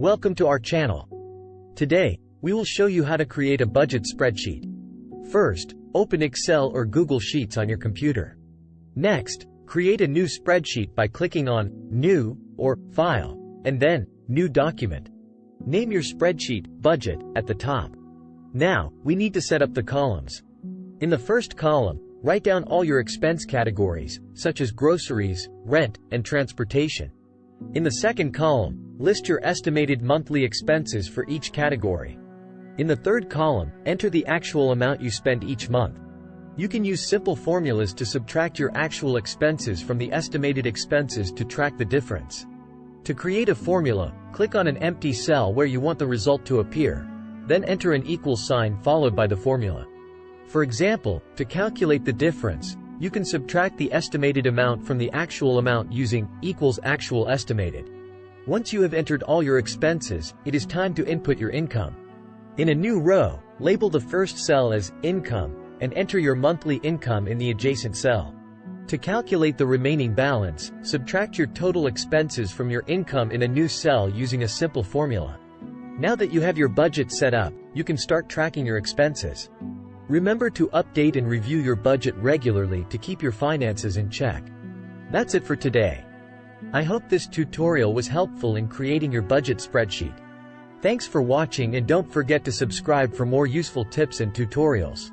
Welcome to our channel. Today, we will show you how to create a budget spreadsheet. First, open Excel or Google Sheets on your computer. Next, create a new spreadsheet by clicking on New or File, and then New Document. Name your spreadsheet Budget at the top. Now, we need to set up the columns. In the first column, write down all your expense categories, such as groceries, rent, and transportation. In the second column, list your estimated monthly expenses for each category. In the third column, enter the actual amount you spend each month. You can use simple formulas to subtract your actual expenses from the estimated expenses to track the difference. To create a formula, click on an empty cell where you want the result to appear. Then enter an equal sign followed by the formula. For example, to calculate the difference, you can subtract the estimated amount from the actual amount using equals actual estimated. Once you have entered all your expenses, it is time to input your income. In a new row, label the first cell as Income and enter your monthly income in the adjacent cell. To calculate the remaining balance, subtract your total expenses from your income in a new cell using a simple formula. Now that you have your budget set up, you can start tracking your expenses. Remember to update and review your budget regularly to keep your finances in check. That's it for today. I hope this tutorial was helpful in creating your budget spreadsheet. Thanks for watching and don't forget to subscribe for more useful tips and tutorials.